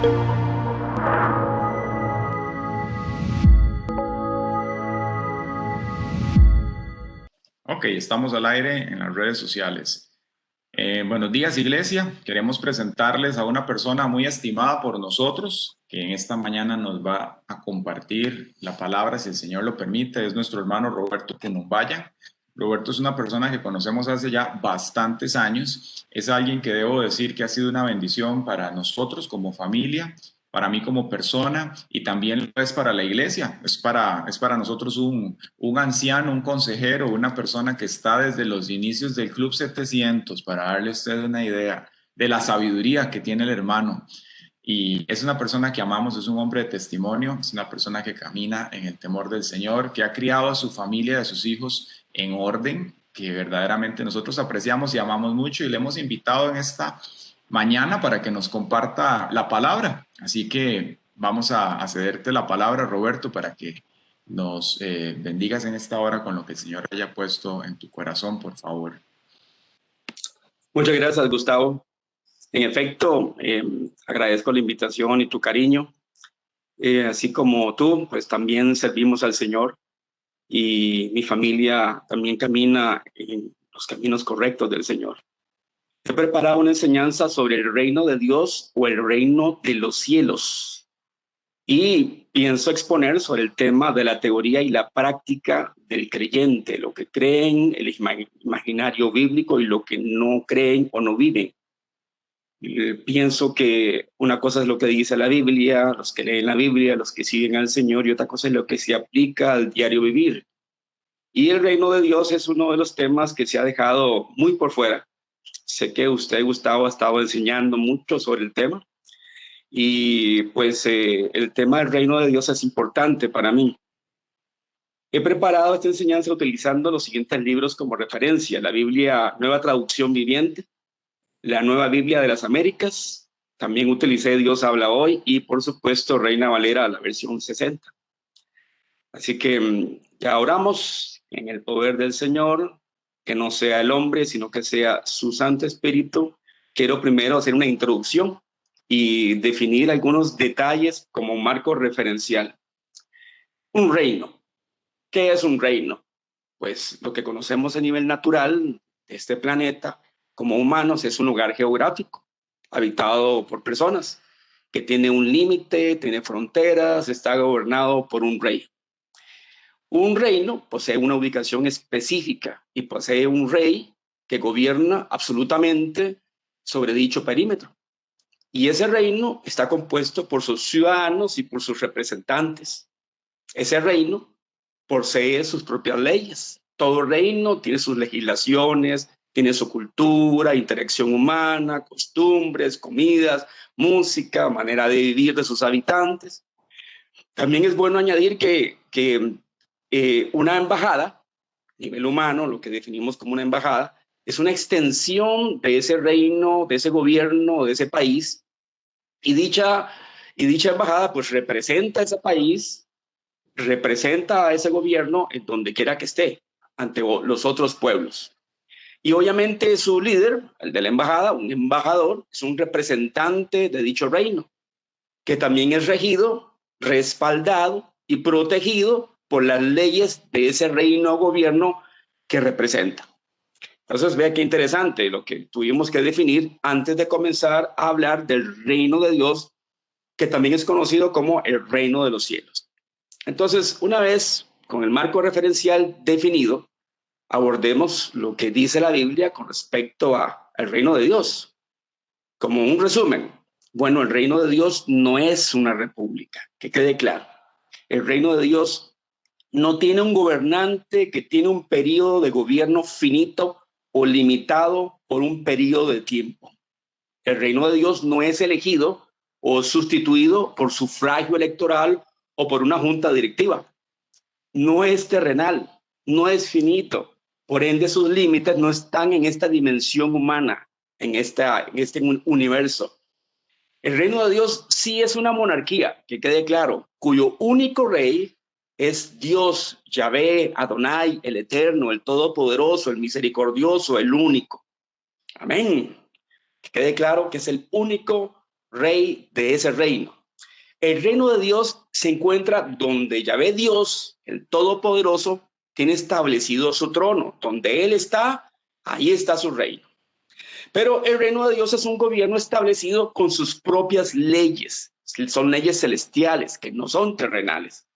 Ok, estamos al aire en las redes sociales. Buenos días, iglesia. Queremos presentarles a una persona muy estimada por nosotros, que en esta mañana nos va a compartir la palabra, si el Señor lo permite. Es nuestro hermano Roberto Punumbaya. Roberto es una persona que conocemos hace ya bastantes años. Es alguien que debo decir que ha sido una bendición para nosotros como familia, para mí como persona y también es para la iglesia. Es para nosotros un anciano, un consejero, una persona que está desde los inicios del Club 700, para darle a usted una idea de la sabiduría que tiene el hermano. Y es una persona que amamos, es un hombre de testimonio, es una persona que camina en el temor del Señor, que ha criado a su familia, a sus hijos en orden, que verdaderamente nosotros apreciamos y amamos mucho, y le hemos invitado en esta mañana para que nos comparta la palabra. Así que vamos a cederte la palabra, Roberto, para que nos bendigas en esta hora con lo que el Señor haya puesto en tu corazón, por favor. Muchas gracias, Gustavo. En efecto, agradezco la invitación y tu cariño. Así como tú, pues también servimos al Señor y mi familia también camina en los caminos correctos del Señor. He preparado una enseñanza sobre el reino de Dios o el reino de los cielos. Y pienso exponer sobre el tema de la teoría y la práctica del creyente, lo que creen, el imaginario bíblico y lo que no creen o no viven. Pienso que una cosa es lo que dice la Biblia, los que leen la Biblia, los que siguen al Señor, y otra cosa es lo que se aplica al diario vivir. Y el reino de Dios es uno de los temas que se ha dejado muy por fuera. Sé que usted, Gustavo, ha estado enseñando mucho sobre el tema. Y pues el tema del reino de Dios es importante para mí. He preparado esta enseñanza utilizando los siguientes libros como referencia: la Biblia Nueva Traducción Viviente, la Nueva Biblia de las Américas, también utilicé Dios Habla Hoy y por supuesto Reina Valera, la versión 60. Así que ya oramos en el poder del Señor, que no sea el hombre, sino que sea su Santo Espíritu. Quiero primero hacer una introducción y definir algunos detalles como marco referencial. Un reino. ¿Qué es un reino? Pues lo que conocemos a nivel natural de este planeta como humanos es un lugar geográfico habitado por personas que tiene un límite, tiene fronteras, está gobernado por un rey. Un reino posee una ubicación específica y posee un rey que gobierna absolutamente sobre dicho perímetro. Y ese reino está compuesto por sus ciudadanos y por sus representantes. Ese reino posee sus propias leyes. Todo reino tiene sus legislaciones, tiene su cultura, interacción humana, costumbres, comidas, música, manera de vivir de sus habitantes. También es bueno añadir que una embajada, a nivel humano, lo que definimos como una embajada, es una extensión de ese reino, de ese gobierno, de ese país, y dicha embajada pues representa a ese país, representa a ese gobierno en donde quiera que esté, ante los otros pueblos. Y obviamente su líder, el de la embajada, un embajador, es un representante de dicho reino, que también es regido, respaldado y protegido por las leyes de ese reino o gobierno que representa. Entonces, vea qué interesante lo que tuvimos que definir antes de comenzar a hablar del reino de Dios, que también es conocido como el reino de los cielos. Entonces, una vez con el marco referencial definido, abordemos lo que dice la Biblia con respecto al reino de Dios. Como un resumen, bueno, el reino de Dios no es una república, que quede claro. El reino de Dios no tiene un gobernante que tiene un periodo de gobierno finito o limitado por un periodo de tiempo. El reino de Dios no es elegido o sustituido por sufragio electoral o por una junta directiva. No es terrenal, no es finito. Por ende, sus límites no están en esta dimensión humana, en este universo. El reino de Dios sí es una monarquía, que quede claro, cuyo único rey es Dios, Yahvé, Adonai, el Eterno, el Todopoderoso, el Misericordioso, el único. Amén. Que quede claro que es el único rey de ese reino. El reino de Dios se encuentra donde Yahvé Dios, el Todopoderoso, tiene establecido su trono. Donde Él está, ahí está su reino. Pero el reino de Dios es un gobierno establecido con sus propias leyes. Son leyes celestiales, que no son terrenales.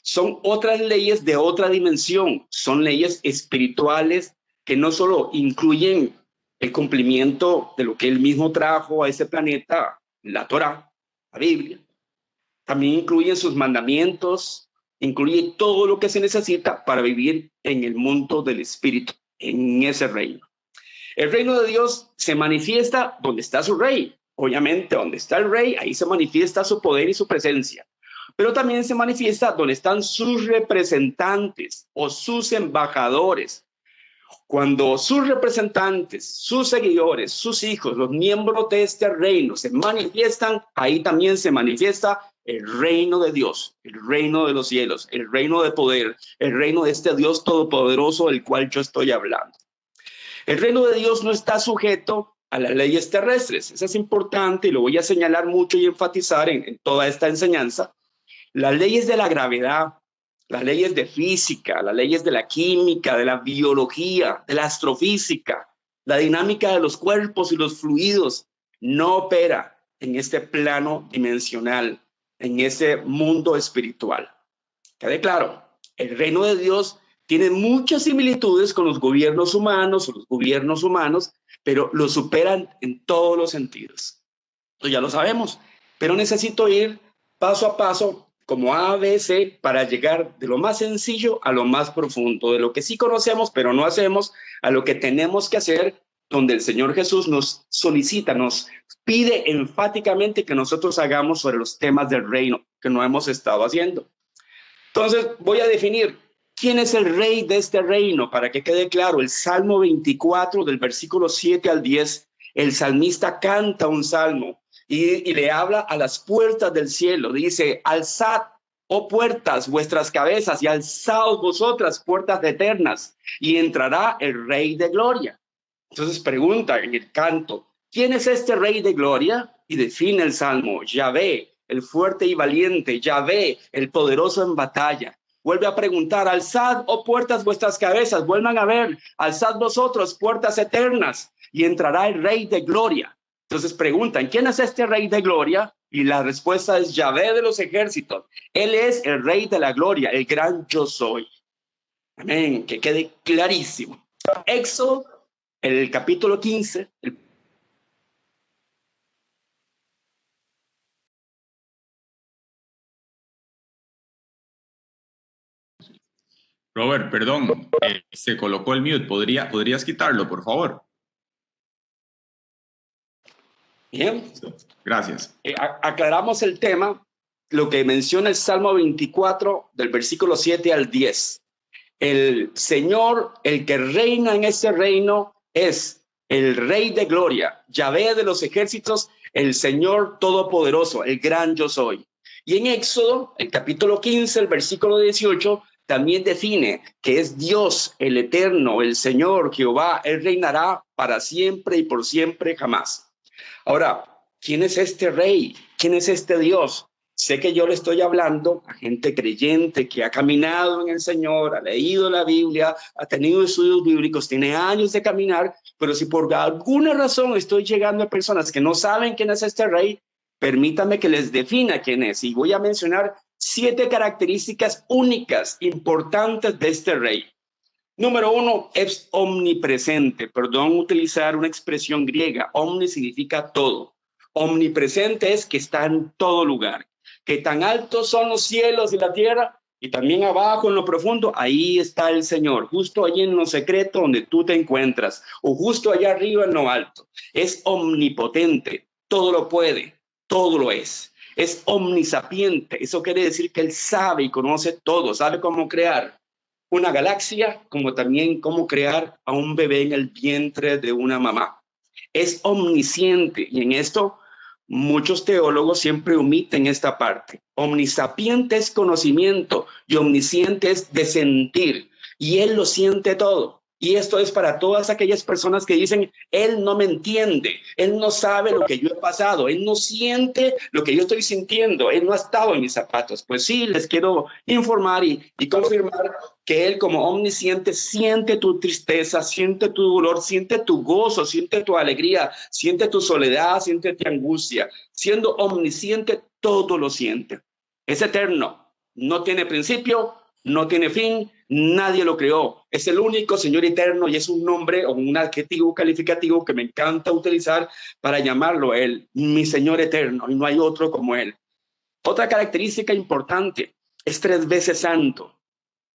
Son otras leyes de otra dimensión. Son leyes espirituales que no solo incluyen el cumplimiento de lo que Él mismo trajo a ese planeta, la Torá, la Biblia. También incluyen sus mandamientos, incluye todo lo que se necesita para vivir en el mundo del espíritu, en ese reino. El reino de Dios se manifiesta donde está su rey. Obviamente, donde está el rey, ahí se manifiesta su poder y su presencia. Pero también se manifiesta donde están sus representantes o sus embajadores. Cuando sus representantes, sus seguidores, sus hijos, los miembros de este reino se manifiestan, ahí también se manifiesta el reino de Dios, el reino de los cielos, el reino de poder, el reino de este Dios todopoderoso del cual yo estoy hablando. El reino de Dios no está sujeto a las leyes terrestres. Eso es importante y lo voy a señalar mucho y enfatizar en toda esta enseñanza. Las leyes de la gravedad, las leyes de física, las leyes de la química, de la biología, de la astrofísica, la dinámica de los cuerpos y los fluidos, no opera en este plano dimensional, en ese mundo espiritual. Quede claro, el reino de Dios tiene muchas similitudes con los gobiernos humanos o los gobiernos humanos, pero lo superan en todos los sentidos. Esto ya lo sabemos, pero necesito ir paso a paso como ABC para llegar de lo más sencillo a lo más profundo, de lo que sí conocemos pero no hacemos, a lo que tenemos que hacer, donde el Señor Jesús nos solicita, nos pide enfáticamente que nosotros hagamos sobre los temas del reino que no hemos estado haciendo. Entonces voy a definir quién es el rey de este reino para que quede claro. El Salmo 24 del versículo 7 al 10, el salmista canta un salmo y le habla a las puertas del cielo. Dice: alzad, oh puertas, vuestras cabezas, y alzaos vosotras, puertas eternas, y entrará el Rey de Gloria. Entonces pregunta en el canto: ¿quién es este Rey de Gloria? Y define el salmo: Yahvé, el fuerte y valiente, Yahvé, el poderoso en batalla. Vuelve a preguntar: alzad, oh puertas, vuestras cabezas. Vuelvan a ver: alzad vosotros, puertas eternas, y entrará el Rey de Gloria. Entonces preguntan: ¿quién es este Rey de Gloria? Y la respuesta es Yahvé de los ejércitos. Él es el Rey de la Gloria, el gran yo soy. Amén, que quede clarísimo. Éxodo, el capítulo 15. Robert, perdón, se colocó el mute. ¿Podrías quitarlo, por favor? Bien. Gracias. Aclaramos el tema, lo que menciona el Salmo 24 del versículo 7 al 10. El Señor, el que reina en este reino, es el Rey de Gloria, Yahvé de los ejércitos, el Señor todopoderoso, el gran yo soy. Y en Éxodo, el capítulo 15, el versículo 18, también define que es Dios, el eterno, el Señor, Jehová. Él reinará para siempre y por siempre jamás. Ahora, ¿quién es este rey? ¿Quién es este Dios? Sé que yo le estoy hablando a gente creyente que ha caminado en el Señor, ha leído la Biblia, ha tenido estudios bíblicos, tiene años de caminar, pero si por alguna razón estoy llegando a personas que no saben quién es este rey, permítame que les defina quién es. Y voy a mencionar 7 características únicas, importantes de este rey. Número 1, es omnipresente. Perdón utilizar una expresión griega. Omni significa todo. Omnipresente es que está en todo lugar. Que tan altos son los cielos y la tierra, y también abajo en lo profundo, ahí está el Señor, justo allí en lo secreto donde tú te encuentras, o justo allá arriba en lo alto. Es omnipotente, todo lo puede, todo lo es. Es omnisapiente, eso quiere decir que Él sabe y conoce todo, sabe cómo crear una galaxia, como también cómo crear a un bebé en el vientre de una mamá. Es omnisciente, y en esto muchos teólogos siempre omiten esta parte. Omnisapiente es conocimiento y omnisciente es de sentir, y Él lo siente todo. Y esto es para todas aquellas personas que dicen, él no me entiende, él no sabe lo que yo he pasado, él no siente lo que yo estoy sintiendo, él no ha estado en mis zapatos. Pues sí, les quiero informar y confirmar que él como omnisciente siente tu tristeza, siente tu dolor, siente tu gozo, siente tu alegría, siente tu soledad, siente tu angustia. Siendo omnisciente, todo lo siente. Es eterno, no tiene principio, no tiene fin, nadie lo creó. Es el único Señor eterno y es un nombre o un adjetivo calificativo que me encanta utilizar para llamarlo a Él, mi Señor eterno, y no hay otro como Él. Otra característica importante, es 3 veces santo.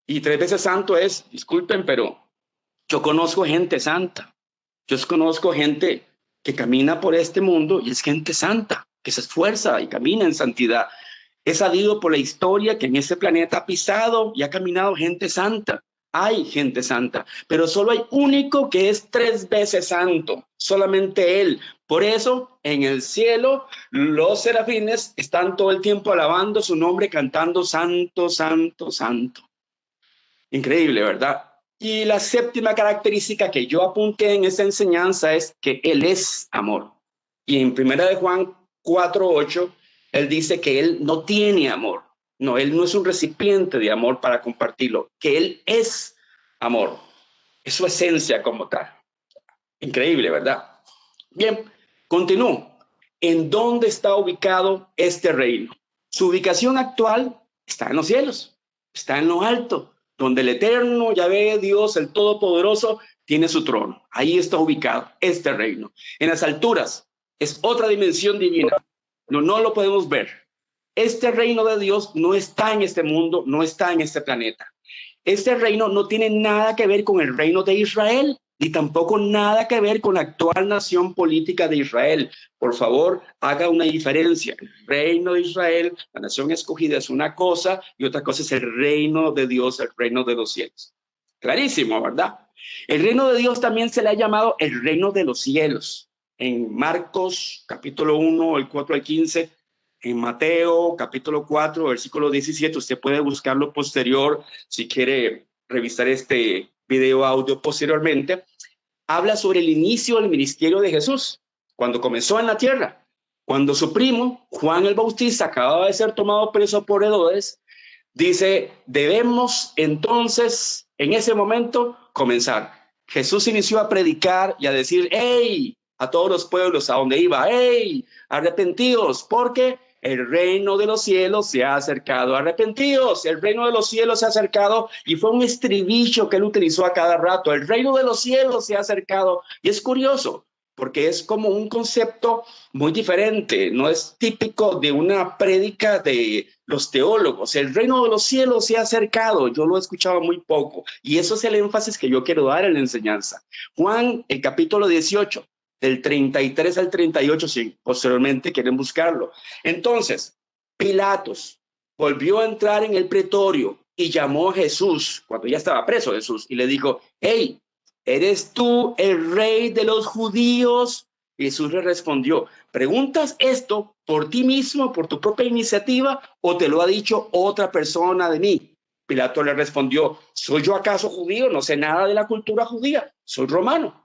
Y 3 veces santo es, disculpen, pero yo conozco gente santa. Yo conozco gente que camina por este mundo y es gente santa, que se esfuerza y camina en santidad. He sabido por la historia que en este planeta ha pisado y ha caminado gente santa. Hay gente santa, pero solo hay único que es 3 veces santo, solamente Él. Por eso en el cielo los serafines están todo el tiempo alabando su nombre, cantando santo, santo, santo. Increíble, ¿verdad? Y la 7ª característica que yo apunté en esta enseñanza es que Él es amor. Y en 1 de Juan 4:8, Él dice que Él no tiene amor. No, Él no es un recipiente de amor para compartirlo, que Él es amor. Es su esencia como tal. Increíble, ¿verdad? Bien, continúo. ¿En dónde está ubicado este reino? Su ubicación actual está en los cielos, está en lo alto, donde el eterno Yahvé, Dios, el Todopoderoso, tiene su trono. Ahí está ubicado este reino. En las alturas es otra dimensión divina. No lo podemos ver. Este reino de Dios no está en este mundo, no está en este planeta. Este reino no tiene nada que ver con el reino de Israel, ni tampoco nada que ver con la actual nación política de Israel. Por favor, haga una diferencia. El reino de Israel, la nación escogida, es una cosa y otra cosa es el reino de Dios, el reino de los cielos. Clarísimo, ¿verdad? El reino de Dios también se le ha llamado el reino de los cielos. En Marcos, capítulo 1, el 4 al 15, en Mateo, capítulo 4, versículo 17, usted puede buscarlo posterior si quiere revisar este video audio posteriormente. Habla sobre el inicio del ministerio de Jesús, cuando comenzó en la tierra, cuando su primo, Juan el Bautista, acababa de ser tomado preso por Herodes. Dice, debemos entonces, en ese momento, comenzar. Jesús inició a predicar y a decir, ¡hey! A todos los pueblos a donde iba, ¡hey! Arrepentidos, porque el reino de los cielos se ha acercado. Arrepentidos, el reino de los cielos se ha acercado. Y fue un estribillo que él utilizó a cada rato. El reino de los cielos se ha acercado. Y es curioso, porque es como un concepto muy diferente. No es típico de una prédica de los teólogos. El reino de los cielos se ha acercado. Yo lo he escuchado muy poco. Y eso es el énfasis que yo quiero dar en la enseñanza. Juan, el capítulo 18. Del 33 al 38, si posteriormente quieren buscarlo. Entonces, Pilatos volvió a entrar en el pretorio y llamó a Jesús, cuando ya estaba preso Jesús, y le dijo, hey, ¿eres tú el rey de los judíos? Y Jesús le respondió, ¿preguntas esto por ti mismo, por tu propia iniciativa, o te lo ha dicho otra persona de mí? Pilato le respondió, ¿soy yo acaso judío? No sé nada de la cultura judía, soy romano.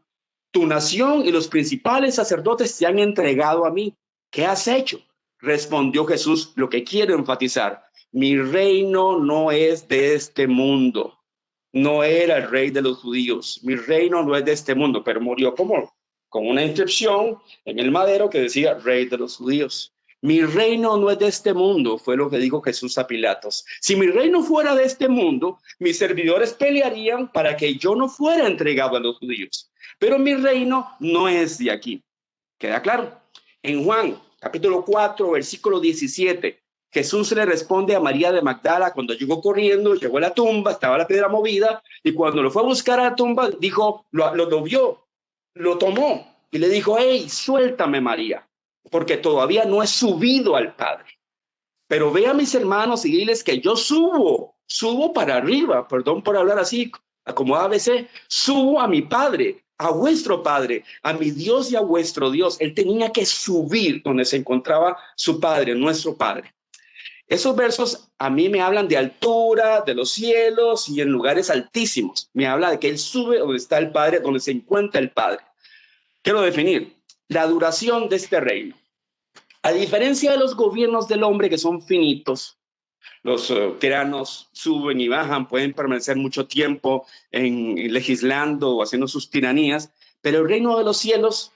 Tu nación y los principales sacerdotes te han entregado a mí. ¿Qué has hecho? Respondió Jesús, lo que quiero enfatizar. Mi reino no es de este mundo. No era el rey de los judíos. Mi reino no es de este mundo, pero murió como con una inscripción en el madero que decía rey de los judíos. Mi reino no es de este mundo, fue lo que dijo Jesús a Pilatos. Si mi reino fuera de este mundo, mis servidores pelearían para que yo no fuera entregado a los judíos. Pero mi reino no es de aquí. ¿Queda claro? En Juan, capítulo 4, versículo 17, Jesús le responde a María de Magdala cuando llegó corriendo, llegó a la tumba, estaba la piedra movida, y cuando lo fue a buscar a la tumba, dijo, lo vio, lo tomó, y le dijo, hey, suéltame, María, porque todavía no he subido al Padre. Pero ve a mis hermanos y diles que yo subo para arriba, perdón por hablar así, como ABC, subo a mi Padre, a vuestro Padre, a mi Dios y a vuestro Dios. Él tenía que subir donde se encontraba su Padre, nuestro Padre. Esos versos a mí me hablan de altura, de los cielos y en lugares altísimos. Me habla de que Él sube donde está el Padre, donde se encuentra el Padre. Quiero definir la duración de este reino. A diferencia de los gobiernos del hombre que son finitos, los tiranos suben y bajan, pueden permanecer mucho tiempo legislando o haciendo sus tiranías, pero el reino de los cielos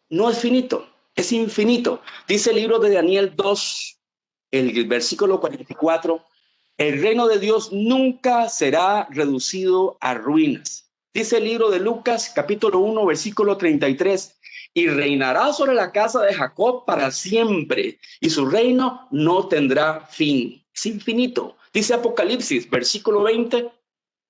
no es finito, es infinito. Dice el libro de Daniel 2, el versículo 44, el reino de Dios nunca será reducido a ruinas. Dice el libro de Lucas, capítulo 1, versículo 33, y reinará sobre la casa de Jacob para siempre, y su reino no tendrá fin. Es infinito. Dice Apocalipsis, versículo 20,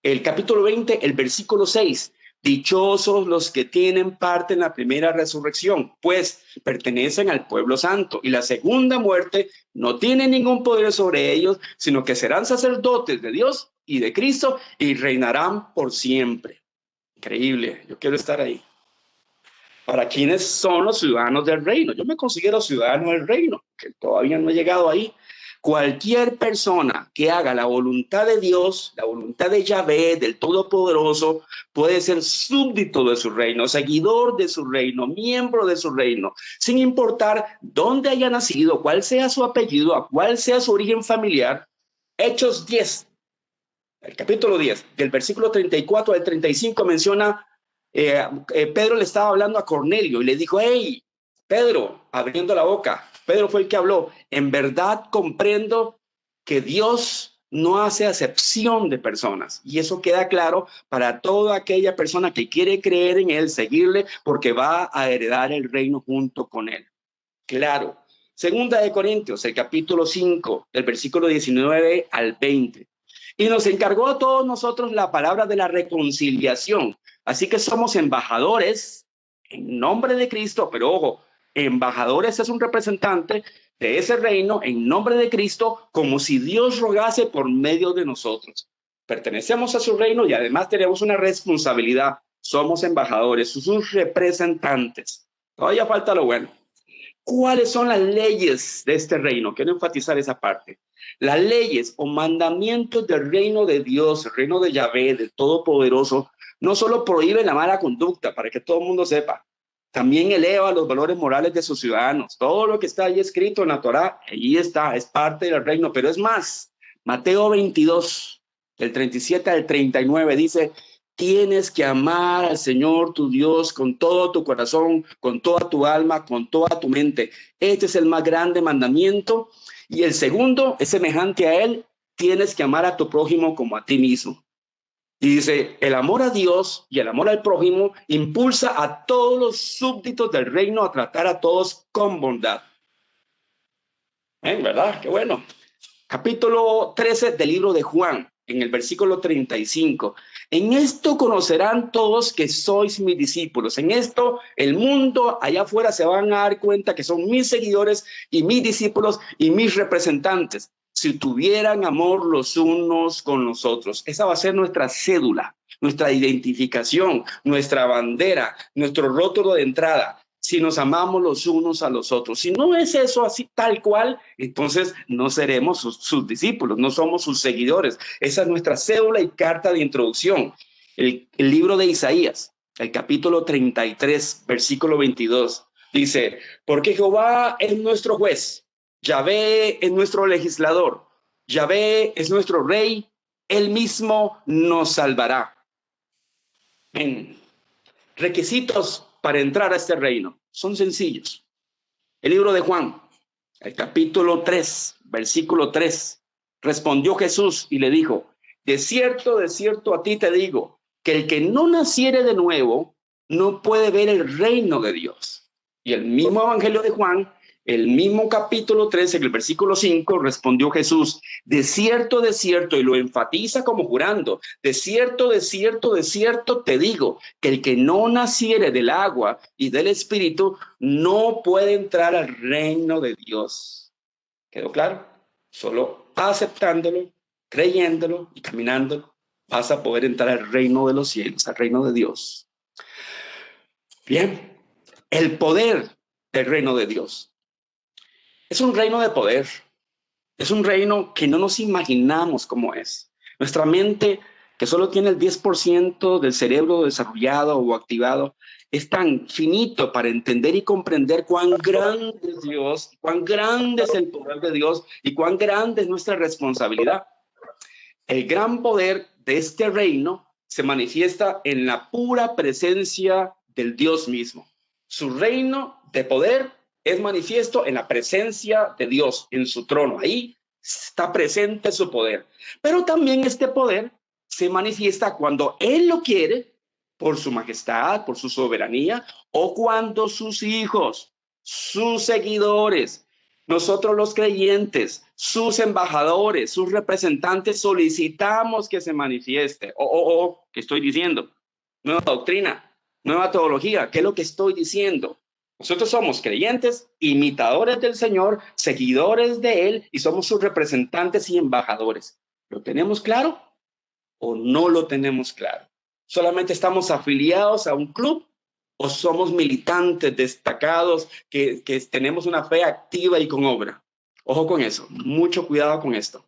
el capítulo 20, el versículo 6. Dichosos los que tienen parte en la primera resurrección, pues pertenecen al pueblo santo, y la segunda muerte no tiene ningún poder sobre ellos, sino que serán sacerdotes de Dios y de Cristo y reinarán por siempre. Increíble, yo quiero estar ahí. ¿Para quiénes son los ciudadanos del reino? Yo me considero ciudadano del reino, que todavía no he llegado ahí. Cualquier persona que haga la voluntad de Dios, la voluntad de Yahvé, del Todopoderoso, puede ser súbdito de su reino, seguidor de su reino, miembro de su reino, sin importar dónde haya nacido, cuál sea su apellido, cuál sea su origen familiar. Hechos 10, el capítulo 10, del versículo 34 al 35 menciona, Pedro le estaba hablando a Cornelio y le dijo, hey, Pedro, abriendo la boca, Pedro fue el que habló, en verdad comprendo que Dios no hace acepción de personas, y eso queda claro para toda aquella persona que quiere creer en él, seguirle, porque va a heredar el reino junto con él. Claro. Segunda de Corintios, el capítulo 5, del versículo 19 al 20. Y nos encargó a todos nosotros la palabra de la reconciliación. Así que somos embajadores en nombre de Cristo, pero ojo, embajadores es un representante de ese reino en nombre de Cristo, como si Dios rogase por medio de nosotros. Pertenecemos a su reino y además tenemos una responsabilidad. Somos embajadores, sus representantes. Todavía falta lo bueno. ¿Cuáles son las leyes de este reino? Quiero enfatizar esa parte. Las leyes o mandamientos del reino de Dios, el reino de Yahvé, del Todopoderoso, no solo prohíben la mala conducta, para que todo el mundo sepa, también eleva los valores morales de sus ciudadanos. Todo lo que está ahí escrito en la Torá, ahí está, es parte del reino. Pero es más, Mateo 22, del 37 al 39, dice, tienes que amar al Señor tu Dios con todo tu corazón, con toda tu alma, con toda tu mente. Este es el más grande mandamiento. Y el segundo es semejante a él, tienes que amar a tu prójimo como a ti mismo. Y dice, el amor a Dios y el amor al prójimo impulsa a todos los súbditos del reino a tratar a todos con bondad. ¿Verdad? Qué bueno. Capítulo 13 del libro de Juan, en el versículo 35. En esto conocerán todos que sois mis discípulos. En esto el mundo allá afuera se van a dar cuenta que son mis seguidores y mis discípulos y mis representantes. Si tuvieran amor los unos con los otros. Esa va a ser nuestra cédula, nuestra identificación, nuestra bandera, nuestro rótulo de entrada. Si nos amamos los unos a los otros. Si no es eso así tal cual, entonces no seremos sus discípulos, no somos sus seguidores. Esa es nuestra cédula y carta de introducción. El libro de Isaías, el capítulo 33, versículo 22, dice, porque Jehová es nuestro juez, Yahvé es nuestro legislador, Yahvé es nuestro rey, él mismo nos salvará. En requisitos para entrar a este reino son sencillos. El libro de Juan, el capítulo 3, versículo 3, respondió Jesús y le dijo, de cierto a ti te digo, que el que no naciere de nuevo no puede ver el reino de Dios. Y el mismo evangelio de Juan, el mismo capítulo 13, en el versículo 5, respondió Jesús, de cierto, y lo enfatiza como jurando, de cierto te digo, que el que no naciere del agua y del espíritu no puede entrar al reino de Dios. ¿Quedó claro? Solo aceptándolo, creyéndolo y caminándolo, vas a poder entrar al reino de los cielos, al reino de Dios. Bien, el poder del reino de Dios. Es un reino de poder. Es un reino que no nos imaginamos cómo es. Nuestra mente, que solo tiene el 10% del cerebro desarrollado o activado, es tan finito para entender y comprender cuán grande es Dios, cuán grande es el poder de Dios y cuán grande es nuestra responsabilidad. El gran poder de este reino se manifiesta en la pura presencia del Dios mismo. Su reino de poder es manifiesto en la presencia de Dios, en su trono. Ahí está presente su poder. Pero también este poder se manifiesta cuando Él lo quiere, por su majestad, por su soberanía, o cuando sus hijos, sus seguidores, nosotros los creyentes, sus embajadores, sus representantes, solicitamos que se manifieste. ¿Qué estoy diciendo? Nueva doctrina, nueva teología. ¿Qué es lo que estoy diciendo? Nosotros somos creyentes, imitadores del Señor, seguidores de Él y somos sus representantes y embajadores. ¿Lo tenemos claro o no lo tenemos claro? ¿Solamente estamos afiliados a un club o somos militantes destacados que tenemos una fe activa y con obra? Ojo con eso, mucho cuidado con esto.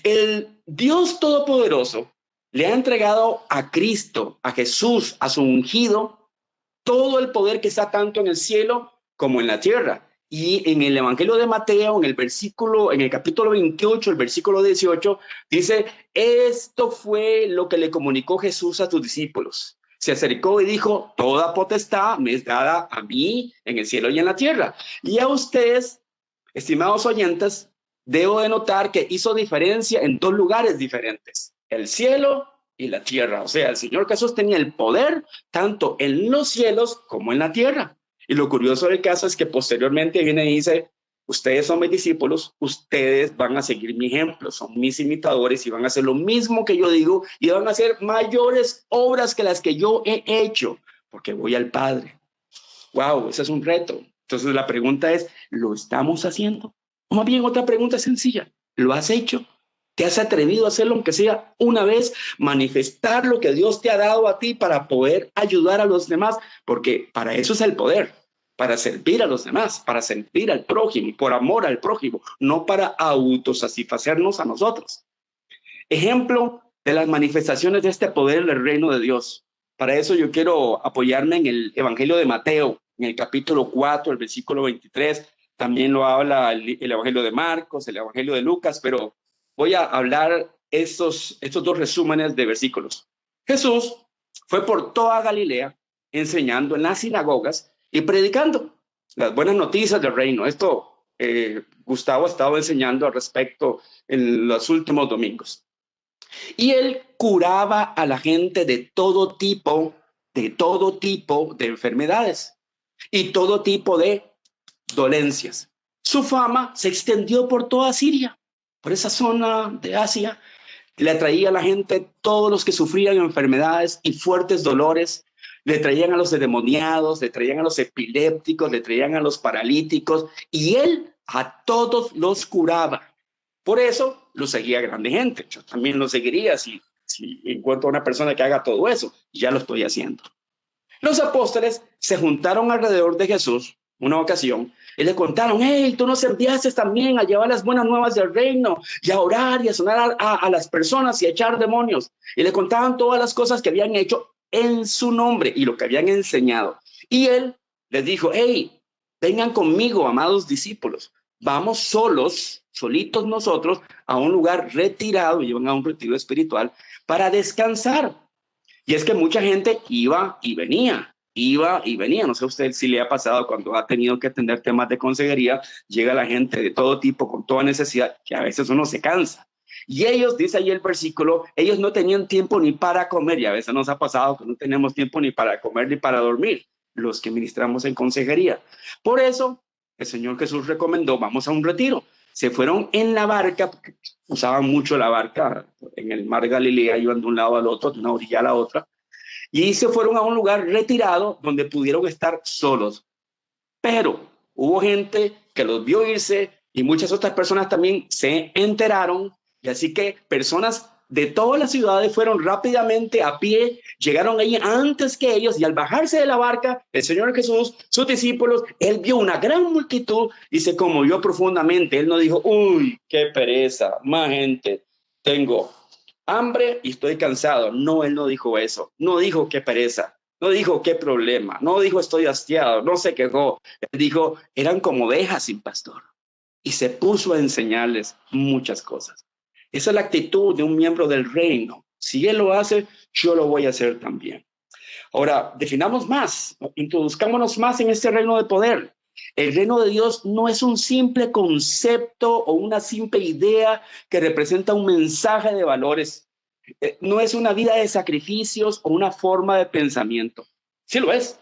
El Dios Todopoderoso le ha entregado a Cristo, a Jesús, a su ungido, todo el poder que está tanto en el cielo como en la tierra. Y en el Evangelio de Mateo, en el capítulo 28, el versículo 18, dice, esto fue lo que le comunicó Jesús a sus discípulos. Se acercó y dijo, toda potestad me es dada a mí en el cielo y en la tierra. Y a ustedes, estimados oyentes, debo de notar que hizo diferencia en dos lugares diferentes, el cielo y la tierra. O sea, el Señor Jesús tenía el poder tanto en los cielos como en la tierra. Y lo curioso del caso es que posteriormente viene y dice, ustedes son mis discípulos, ustedes van a seguir mi ejemplo, son mis imitadores y van a hacer lo mismo que yo digo y van a hacer mayores obras que las que yo he hecho, porque voy al Padre. Wow, ese es un reto. Entonces la pregunta es, ¿lo estamos haciendo? O más bien otra pregunta sencilla, ¿lo has hecho? ¿Te has atrevido a hacerlo aunque sea una vez? Manifestar lo que Dios te ha dado a ti para poder ayudar a los demás, porque para eso es el poder, para servir a los demás, para servir al prójimo, por amor al prójimo, no para autosatisfacernos a nosotros. Ejemplo de las manifestaciones de este poder del reino de Dios. Para eso yo quiero apoyarme en el Evangelio de Mateo, en el capítulo 4, el versículo 23. También lo habla el Evangelio de Marcos, el Evangelio de Lucas, pero voy a hablar estos dos resúmenes de versículos. Jesús fue por toda Galilea enseñando en las sinagogas y predicando las buenas noticias del reino. Esto Gustavo ha estado enseñando al respecto en los últimos domingos. Y él curaba a la gente de todo tipo de enfermedades y todo tipo de dolencias. Su fama se extendió por toda Siria, por esa zona de Asia. Le atraía a la gente todos los que sufrían enfermedades y fuertes dolores. Le traían a los endemoniados, le traían a los epilépticos, le traían a los paralíticos y él a todos los curaba. Por eso lo seguía grande gente. Yo también lo seguiría si encuentro a una persona que haga todo eso. Ya lo estoy haciendo. Los apóstoles se juntaron alrededor de Jesús una ocasión y le contaron, hey, tú nos enviaste también a llevar las buenas nuevas del reino y a orar y a sonar a las personas y a echar demonios. Y le contaban todas las cosas que habían hecho en su nombre y lo que habían enseñado. Y él les dijo, hey, vengan conmigo, amados discípulos. Vamos solitos nosotros, a un lugar retirado, llevan a un retiro espiritual para descansar. Y es que mucha gente iba y venía. No sé a usted si le ha pasado cuando ha tenido que atender temas de consejería, llega la gente de todo tipo, con toda necesidad, que a veces uno se cansa. Y ellos, dice ahí el versículo, ellos no tenían tiempo ni para comer, y a veces nos ha pasado que no tenemos tiempo ni para comer ni para dormir, los que ministramos en consejería. Por eso, el Señor Jesús recomendó, vamos a un retiro. Se fueron en la barca, porque usaban mucho la barca en el mar Galilea, iban de un lado al otro, de una orilla a la otra, y se fueron a un lugar retirado donde pudieron estar solos. Pero hubo gente que los vio irse y muchas otras personas también se enteraron, y así que personas de todas las ciudades fueron rápidamente a pie, llegaron ahí antes que ellos, y al bajarse de la barca, el Señor Jesús, sus discípulos, él vio una gran multitud y se conmovió profundamente. Él no dijo, uy, qué pereza, más gente, tengo hambre y estoy cansado. No, él no dijo eso. No dijo qué pereza. No dijo qué problema. No dijo estoy hastiado. No se quejó. Él dijo, eran como ovejas sin pastor. Y se puso a enseñarles muchas cosas. Esa es la actitud de un miembro del reino. Si él lo hace, yo lo voy a hacer también. Ahora, definamos más, introduzcámonos más en este reino de poder. El reino de Dios no es un simple concepto o una simple idea que representa un mensaje de valores. No es una vida de sacrificios o una forma de pensamiento. Sí lo es,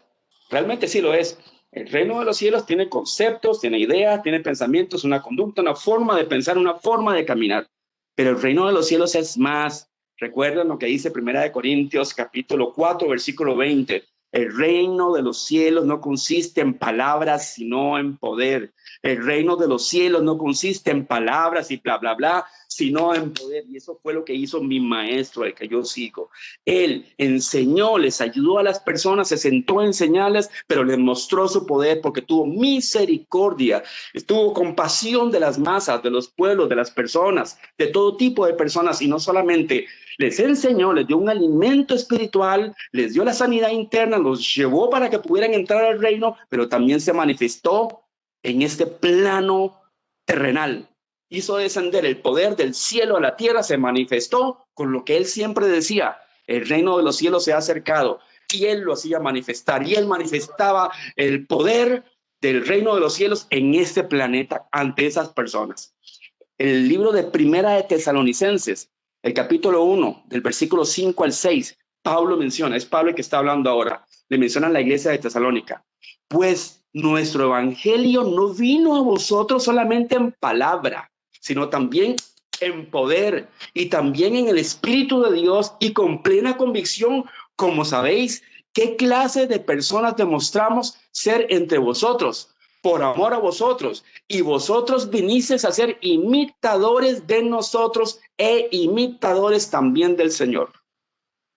realmente sí lo es. El reino de los cielos tiene conceptos, tiene ideas, tiene pensamientos, una conducta, una forma de pensar, una forma de caminar. Pero el reino de los cielos es más. Recuerden lo que dice 1 Corintios capítulo 4, versículo 20. El reino de los cielos no consiste en palabras, sino en poder. El reino de los cielos no consiste en palabras y bla, bla, bla, sino en poder. Y eso fue lo que hizo mi maestro, el que yo sigo. Él enseñó, les ayudó a las personas, se sentó a enseñarles, pero les mostró su poder porque tuvo misericordia, tuvo compasión de las masas, de los pueblos, de las personas, de todo tipo de personas, y no solamente les enseñó, les dio un alimento espiritual, les dio la sanidad interna, los llevó para que pudieran entrar al reino, pero también se manifestó en este plano terrenal. Hizo descender el poder del cielo a la tierra, se manifestó con lo que él siempre decía, el reino de los cielos se ha acercado, y él lo hacía manifestar, y él manifestaba el poder del reino de los cielos en este planeta ante esas personas. El libro de Primera de Tesalonicenses, el capítulo 1, del versículo 5 al 6, Pablo menciona, es Pablo el que está hablando ahora, le menciona a la iglesia de Tesalónica, pues nuestro evangelio no vino a vosotros solamente en palabra, sino también en poder y también en el Espíritu de Dios y con plena convicción, como sabéis, qué clase de personas demostramos ser entre vosotros, por amor a vosotros, y vosotros vinisteis a ser imitadores de nosotros e imitadores también del Señor.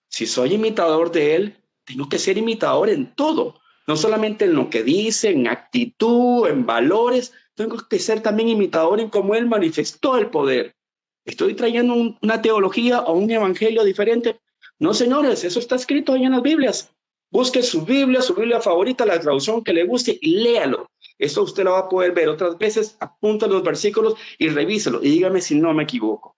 Si soy imitador de Él, tengo que ser imitador en todo, no solamente en lo que dice, en actitud, en valores, tengo que ser también imitador en cómo Él manifestó el poder. ¿Estoy trayendo una teología o un evangelio diferente? No, señores, eso está escrito ahí en las Biblias. Busque su Biblia favorita, la traducción que le guste y léalo. Esto usted lo va a poder ver otras veces, apunta los versículos y revíselo y dígame si no me equivoco.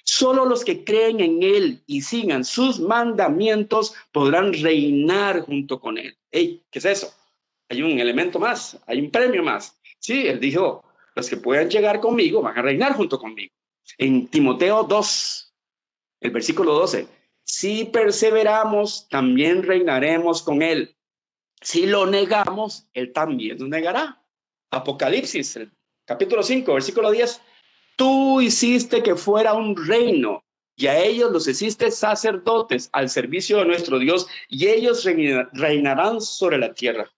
Solo los que creen en Él y sigan sus mandamientos podrán reinar junto con Él. Hey, ¿qué es eso? Hay un elemento más, hay un premio más. Sí, Él dijo, los que puedan llegar conmigo van a reinar junto conmigo. En Timoteo 2, el versículo 12, si perseveramos, también reinaremos con Él. Si lo negamos, Él también nos negará. Apocalipsis, el capítulo 5, versículo 10. Tú hiciste que fuera un reino y a ellos los hiciste sacerdotes al servicio de nuestro Dios y ellos reinarán sobre la tierra.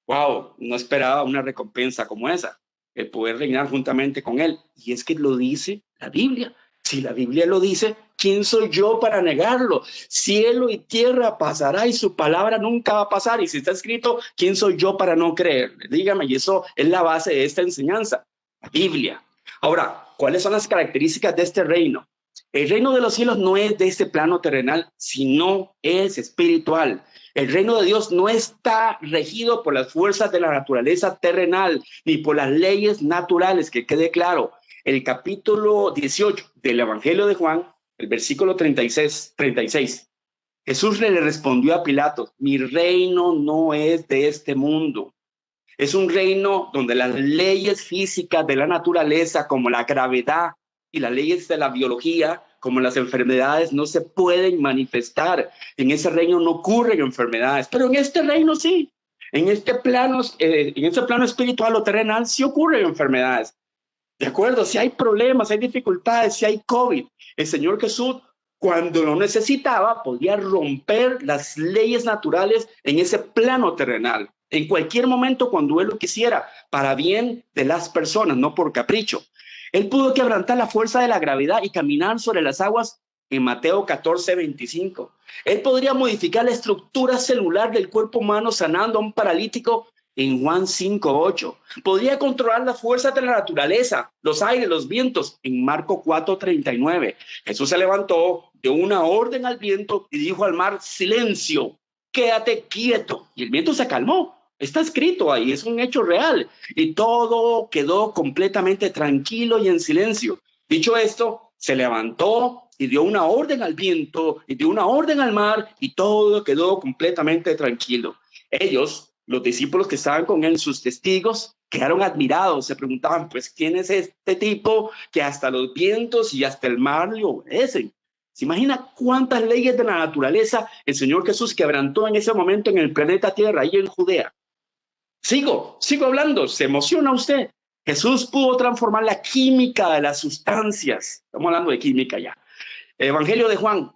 Wow, no esperaba una recompensa como esa, el poder reinar juntamente con Él. Y es que lo dice la Biblia. Si la Biblia lo dice, ¿quién soy yo para negarlo? Cielo y tierra pasará y su palabra nunca va a pasar. Y si está escrito, ¿quién soy yo para no creer? Dígame, y eso es la base de esta enseñanza, la Biblia. Ahora, ¿cuáles son las características de este reino? El reino de los cielos no es de este plano terrenal, sino es espiritual. El reino de Dios no está regido por las fuerzas de la naturaleza terrenal, ni por las leyes naturales, que quede claro. El capítulo 18 del Evangelio de Juan, el versículo 36, Jesús le respondió a Pilato, mi reino no es de este mundo. Es un reino donde las leyes físicas de la naturaleza, como la gravedad y las leyes de la biología, como las enfermedades, no se pueden manifestar. En ese reino no ocurren enfermedades, pero en este reino sí. En este plano espiritual o terrenal sí ocurren enfermedades. De acuerdo, si hay problemas, hay dificultades, si hay COVID, el Señor Jesús, cuando lo necesitaba, podía romper las leyes naturales en ese plano terrenal. En cualquier momento, cuando Él lo quisiera, para bien de las personas, no por capricho. Él pudo quebrantar la fuerza de la gravedad y caminar sobre las aguas en Mateo 14:25. Él podría modificar la estructura celular del cuerpo humano sanando a un paralítico en Juan 5:8. Podría controlar las fuerzas de la naturaleza, los aires, los vientos en Marco 4:39. Jesús se levantó, dio una orden al viento y dijo al mar: silencio, quédate quieto. Y el viento se calmó. Está escrito ahí, es un hecho real. Y todo quedó completamente tranquilo y en silencio. Dicho esto, se levantó y dio una orden al viento y dio una orden al mar y todo quedó completamente tranquilo. Ellos, los discípulos que estaban con él, sus testigos, quedaron admirados. Se preguntaban, pues, ¿quién es este tipo que hasta los vientos y hasta el mar le obedecen? ¿Se imagina cuántas leyes de la naturaleza el Señor Jesús quebrantó en ese momento en el planeta Tierra, ahí en Judea? Sigo hablando, ¿se emociona usted? Jesús pudo transformar la química de las sustancias. Estamos hablando de química ya. Evangelio de Juan,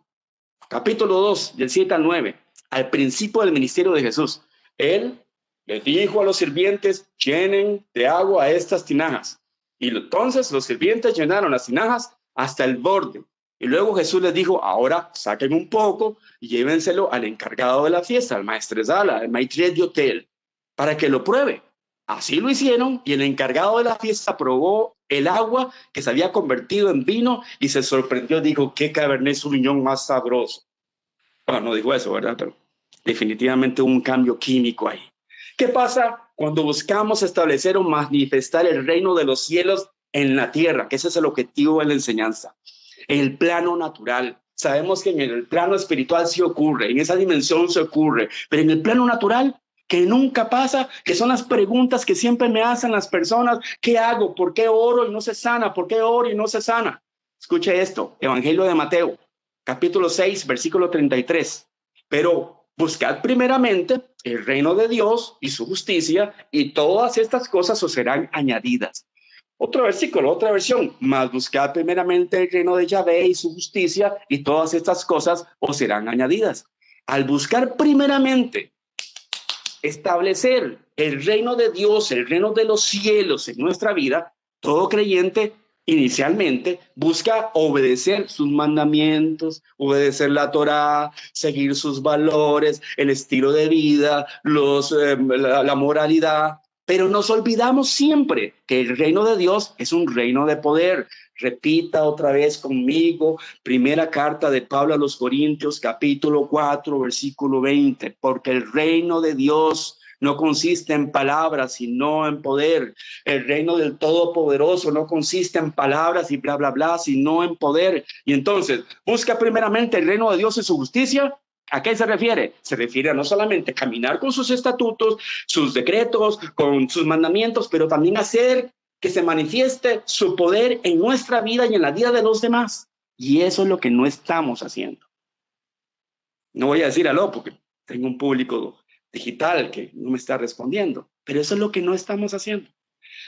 capítulo 2, del 7 al 9. Al principio del ministerio de Jesús, Él les dijo a los sirvientes: llenen de agua a estas tinajas. Y entonces los sirvientes llenaron las tinajas hasta el borde. Y luego Jesús les dijo: ahora saquen un poco y llévenselo al encargado de la fiesta, al maestresala, al maître d'hôtel, para que lo pruebe. Así lo hicieron y el encargado de la fiesta probó el agua que se había convertido en vino y se sorprendió. Dijo: qué Cabernet Sauvignon más sabroso. Bueno, no dijo eso, ¿verdad? Pero definitivamente hubo un cambio químico ahí. ¿Qué pasa cuando buscamos establecer o manifestar el reino de los cielos en la tierra? Que ese es el objetivo de la enseñanza. En el plano natural. Sabemos que en el plano espiritual sí ocurre, en esa dimensión se ocurre, pero en el plano natural, que nunca pasa, que son las preguntas que siempre me hacen las personas: ¿qué hago? ¿Por qué oro y no se sana? ¿Por qué oro y no se sana? Escuche esto, Evangelio de Mateo, capítulo 6, versículo 33. Pero buscad primeramente el reino de Dios y su justicia, y todas estas cosas os serán añadidas. Otro versículo, otra versión: mas buscad primeramente el reino de Yahvé y su justicia, y todas estas cosas os serán añadidas. Al buscar primeramente establecer el reino de Dios, el reino de los cielos en nuestra vida, todo creyente inicialmente busca obedecer sus mandamientos, obedecer la Torá, seguir sus valores, el estilo de vida, la moralidad. Pero nos olvidamos siempre que el reino de Dios es un reino de poder. Repita otra vez conmigo, primera carta de Pablo a los Corintios, capítulo 4, versículo 20. Porque el reino de Dios no consiste en palabras, sino en poder. El reino del Todopoderoso no consiste en palabras y bla, bla, bla, sino en poder. Y entonces, busca primeramente el reino de Dios y su justicia. ¿A qué se refiere? Se refiere a no solamente caminar con sus estatutos, sus decretos, con sus mandamientos, pero también hacer que se manifieste su poder en nuestra vida y en la vida de los demás. Y eso es lo que no estamos haciendo. No voy a decir aló porque tengo un público digital que no me está respondiendo, pero eso es lo que no estamos haciendo.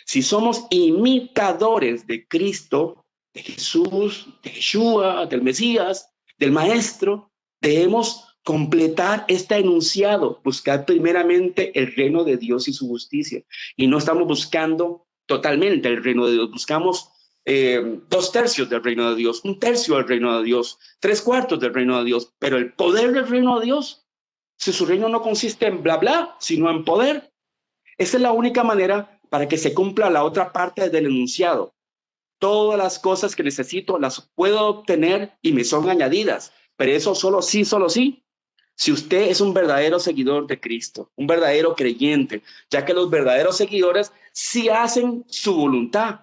Si somos imitadores de Cristo, de Jesús, de Yeshua, del Mesías, del Maestro, debemos completar este enunciado: buscar primeramente el reino de Dios y su justicia. Y no estamos buscando totalmente el reino de Dios, buscamos 2/3 del reino de Dios, 1/3 del reino de Dios, 3/4 del reino de Dios. Pero el poder del reino de Dios, si su reino no consiste en bla bla, sino en poder, esa es la única manera para que se cumpla la otra parte del enunciado. Todas las cosas que necesito las puedo obtener y me son añadidas, pero eso solo sí, si usted es un verdadero seguidor de Cristo, un verdadero creyente, ya que los verdaderos seguidores sí hacen su voluntad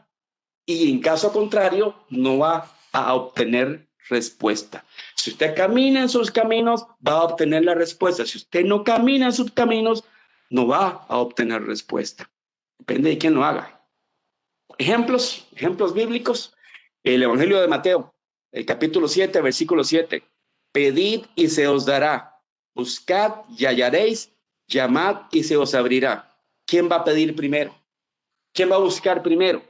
y en caso contrario no va a obtener respuesta. Si usted camina en sus caminos, va a obtener la respuesta. Si usted no camina en sus caminos, no va a obtener respuesta. Depende de quién lo haga. Ejemplos bíblicos. El Evangelio de Mateo, el capítulo 7, versículo 7. Pedid y se os dará. Buscad y hallaréis, llamad y se os abrirá. ¿Quién va a pedir primero? ¿Quién va a buscar primero?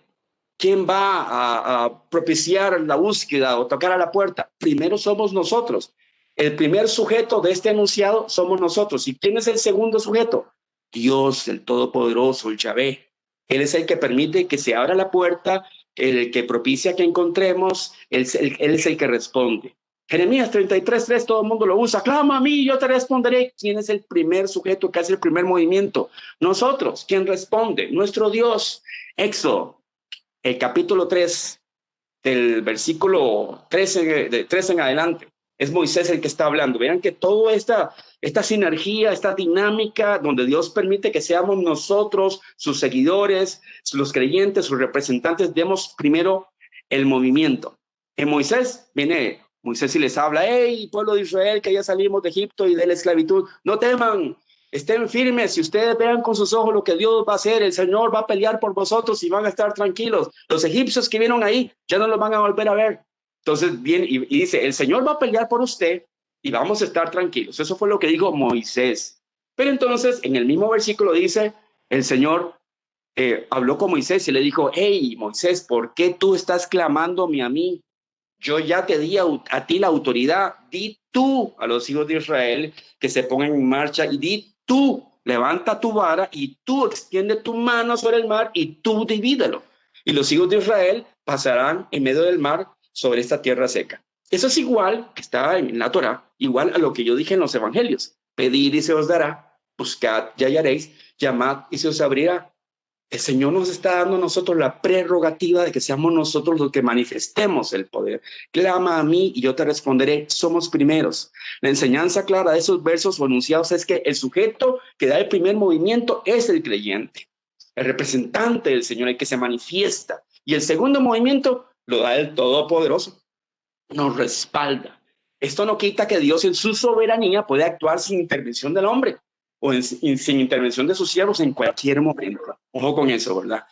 ¿Quién va a propiciar la búsqueda o tocar a la puerta? Primero somos nosotros. El primer sujeto de este enunciado somos nosotros. ¿Y quién es el segundo sujeto? Dios, el Todopoderoso, el Yahvé. Él es el que permite que se abra la puerta, el que propicia que encontremos, él es el que responde. Jeremías 33:3, todo el mundo lo usa. Clama a mí, yo te responderé. ¿Quién es el primer sujeto que hace el primer movimiento? Nosotros. ¿Quién responde? Nuestro Dios. Éxodo, el capítulo 3, del versículo 13, de 13 en adelante. Es Moisés el que está hablando. Vean que toda esta sinergia, esta dinámica, donde Dios permite que seamos nosotros, sus seguidores, los creyentes, sus representantes, demos primero el movimiento. En Moisés viene Moisés y les habla: hey, pueblo de Israel, que ya salimos de Egipto y de la esclavitud, no teman, estén firmes. Si ustedes vean con sus ojos lo que Dios va a hacer, el Señor va a pelear por vosotros y van a estar tranquilos. Los egipcios que vieron ahí ya no los van a volver a ver. Entonces viene y dice: el Señor va a pelear por usted y vamos a estar tranquilos. Eso fue lo que dijo Moisés. Pero entonces en el mismo versículo dice: el Señor habló con Moisés y le dijo: hey, Moisés, ¿por qué tú estás clamándome a mí? Yo ya te di a ti la autoridad. Di tú a los hijos de Israel que se pongan en marcha, y di tú, levanta tu vara y tú extiende tu mano sobre el mar y tú divídelo. Y los hijos de Israel pasarán en medio del mar sobre esta tierra seca. Eso es igual, que está en la Torá, igual a lo que yo dije en los evangelios: pedid y se os dará, buscad y hallaréis, llamad y se os abrirá. El Señor nos está dando a nosotros la prerrogativa de que seamos nosotros los que manifestemos el poder. Clama a mí y yo te responderé. Somos primeros. La enseñanza clara de esos versos o enunciados es que el sujeto que da el primer movimiento es el creyente, el representante del Señor, el que se manifiesta. Y el segundo movimiento lo da el Todopoderoso. Nos respalda. Esto no quita que Dios en su soberanía puede actuar sin intervención del hombre, o sin intervención de sus siervos en cualquier momento. Ojo con eso, ¿verdad?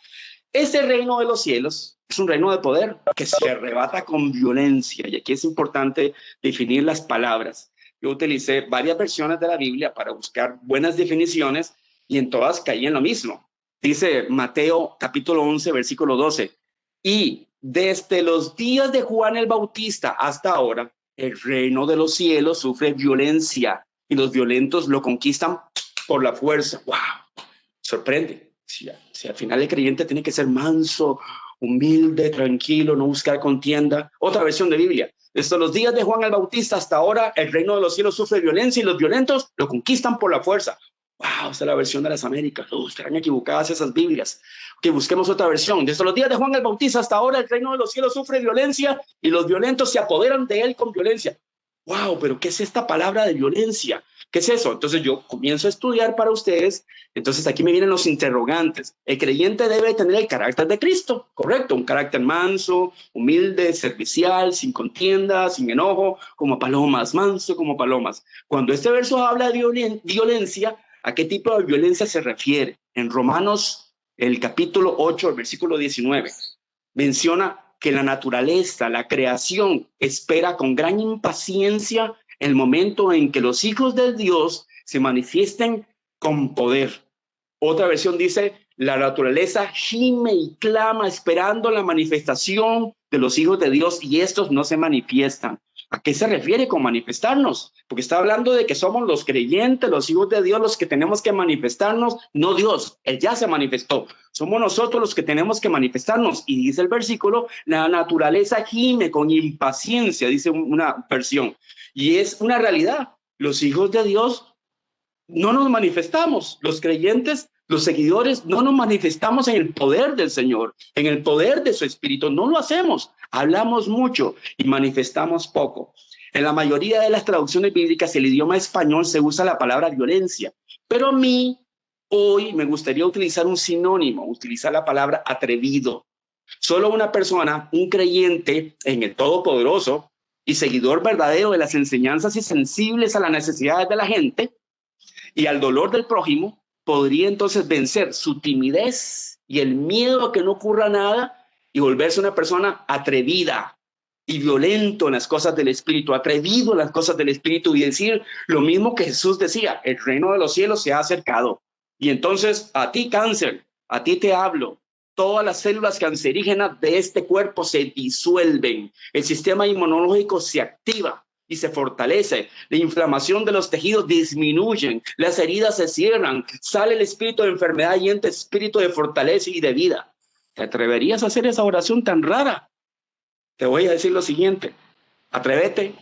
Este reino de los cielos es un reino de poder que se arrebata con violencia. Y aquí es importante definir las palabras. Yo utilicé varias versiones de la Biblia para buscar buenas definiciones y en todas caí en lo mismo. Dice Mateo capítulo 11, versículo 12. Y desde los días de Juan el Bautista hasta ahora, el reino de los cielos sufre violencia y los violentos lo conquistan por la fuerza. ¡Wow! Sorprende. Si al final el creyente tiene que ser manso, humilde, tranquilo, no buscar contienda. Otra versión de Biblia: desde los días de Juan el Bautista hasta ahora, el reino de los cielos sufre violencia y los violentos lo conquistan por la fuerza. ¡Wow! Esta es la versión de las Américas. Estarán equivocadas esas Biblias. Que busquemos otra versión. Desde los días de Juan el Bautista hasta ahora, el reino de los cielos sufre violencia y los violentos se apoderan de él con violencia. ¡Wow! ¿Pero qué es esta palabra de violencia? ¿Qué es eso? Entonces yo comienzo a estudiar para ustedes. Entonces aquí me vienen los interrogantes. El creyente debe tener el carácter de Cristo, correcto, un carácter manso, humilde, servicial, sin contienda, sin enojo, como palomas, manso como palomas. Cuando este verso habla de violencia, ¿a qué tipo de violencia se refiere? En Romanos, el capítulo 8, el versículo 19, menciona que la naturaleza, la creación, espera con gran impaciencia el momento en que los hijos de Dios se manifiesten con poder. Otra versión dice: la naturaleza gime y clama esperando la manifestación de los hijos de Dios y estos no se manifiestan. ¿A qué se refiere con manifestarnos? Porque está hablando de que somos los creyentes, los hijos de Dios, los que tenemos que manifestarnos, no Dios. Él ya se manifestó. Somos nosotros los que tenemos que manifestarnos. Y dice el versículo: la naturaleza gime con impaciencia, dice una versión. Y es una realidad. Los hijos de Dios no nos manifestamos. Los creyentes, los seguidores, no nos manifestamos en el poder del Señor, en el poder de su Espíritu. No lo hacemos. Hablamos mucho y manifestamos poco. En la mayoría de las traducciones bíblicas, el idioma español se usa la palabra violencia. Pero a mí, hoy me gustaría utilizar un sinónimo, utilizar la palabra atrevido. Solo una persona, un creyente en el Todopoderoso y seguidor verdadero de las enseñanzas y sensibles a las necesidades de la gente y al dolor del prójimo, podría entonces vencer su timidez y el miedo a que no ocurra nada y volverse una persona atrevida y violento en las cosas del Espíritu, atrevido en las cosas del Espíritu, y decir lo mismo que Jesús decía: el reino de los cielos se ha acercado. Y entonces a ti, cáncer, a ti te hablo. Todas las células cancerígenas de este cuerpo se disuelven, el sistema inmunológico se activa y se fortalece, la inflamación de los tejidos disminuyen, las heridas se cierran, sale el espíritu de enfermedad y entra el espíritu de fortaleza y de vida. ¿Te atreverías a hacer esa oración tan rara? Te voy a decir lo siguiente: atrévete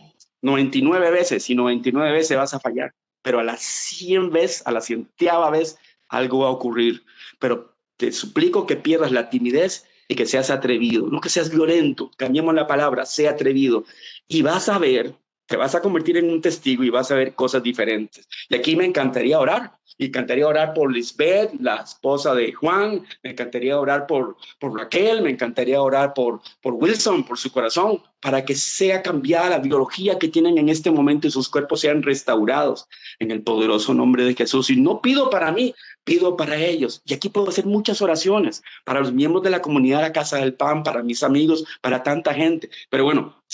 99 veces, y 99 veces vas a fallar, pero a las 100 veces, a la 100ª vez, algo va a ocurrir. Pero te suplico que pierdas la timidez y que seas atrevido, no que seas violento, cambiemos la palabra, sea atrevido, y vas a ver, te vas a convertir en un testigo y vas a ver cosas diferentes. Y aquí me encantaría orar. Me encantaría orar por Lisbeth, la esposa de Juan. Me encantaría orar por Raquel. Me encantaría orar por Wilson, por su corazón, para que sea cambiada la biología que tienen en este momento y sus cuerpos sean restaurados en el poderoso nombre de Jesús. Y no pido para mí, pido para ellos. Y aquí puedo hacer muchas oraciones para los miembros de la comunidad de la Casa del Pan, para mis amigos, para tanta gente. Pero bueno,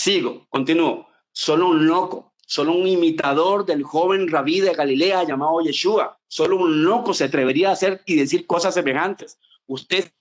continúo. Solo un loco, solo un imitador del joven rabí de Galilea llamado Yeshua, solo un loco se atrevería a hacer y decir cosas semejantes. ¿Usted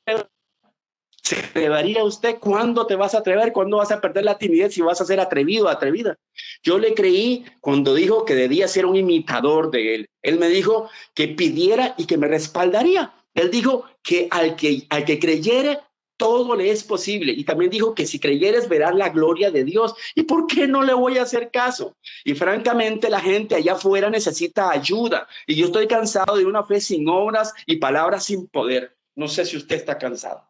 se atrevería? ¿Usted cuándo te vas a atrever? ¿Cuándo vas a perder la timidez si vas a ser atrevido, atrevida? Yo le creí cuando dijo que debía ser un imitador de él. Él me dijo que pidiera y que me respaldaría. Él dijo que al que creyere, todo le es posible. Y también dijo que si creyeres verás la gloria de Dios. ¿Y por qué no le voy a hacer caso? Y francamente la gente allá afuera necesita ayuda. Y yo estoy cansado de una fe sin obras y palabras sin poder. No sé si usted está cansado.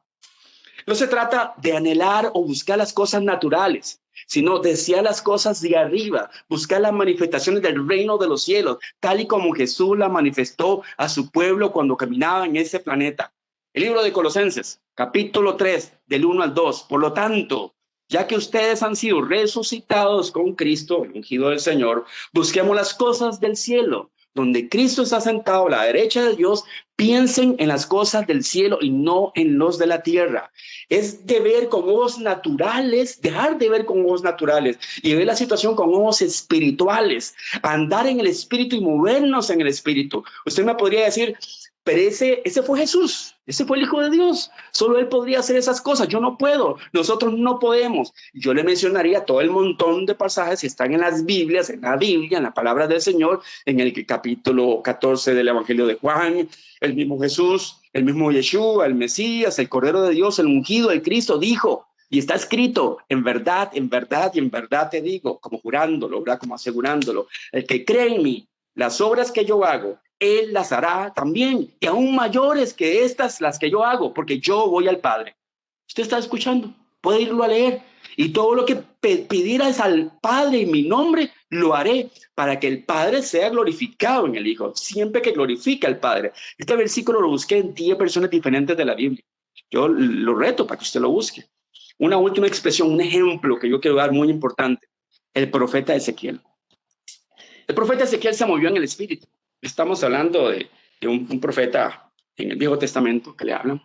No se trata de anhelar o buscar las cosas naturales, sino desear las cosas de arriba, buscar las manifestaciones del reino de los cielos, tal y como Jesús la manifestó a su pueblo cuando caminaba en ese planeta. El libro de Colosenses, capítulo 3, del 1 al 2. Por lo tanto, ya que ustedes han sido resucitados con Cristo, el ungido del Señor, busquemos las cosas del cielo, donde Cristo está sentado a la derecha de Dios. Piensen en las cosas del cielo y no en los de la tierra. Es de ver con ojos naturales, dejar de ver con ojos naturales y ver la situación con ojos espirituales, andar en el espíritu y movernos en el espíritu. Usted me podría decir, pero ese fue Jesús, ese fue el Hijo de Dios. Solo Él podría hacer esas cosas. Yo no puedo, nosotros no podemos. Yo le mencionaría todo el montón de pasajes que están en las Biblias, en la Biblia, en la palabra del Señor, en el capítulo 14 del Evangelio de Juan, el mismo Jesús, el mismo Yeshua, el Mesías, el Cordero de Dios, el ungido, el Cristo, dijo, y está escrito, en verdad y en verdad te digo, como jurándolo, ¿verdad? Como asegurándolo, el que cree en mí, las obras que yo hago, Él las hará también, y aún mayores que estas, las que yo hago, porque yo voy al Padre. Usted está escuchando, puede irlo a leer. Y todo lo que pidieras al Padre en mi nombre, lo haré para que el Padre sea glorificado en el Hijo, siempre que glorifica al Padre. Este versículo lo busqué en 10 versiones diferentes de la Biblia. Yo lo reto para que usted lo busque. Una última expresión, un ejemplo que yo quiero dar muy importante. El profeta Ezequiel. El profeta Ezequiel se movió en el Espíritu. Estamos hablando de un profeta en el Viejo Testamento que le hablan.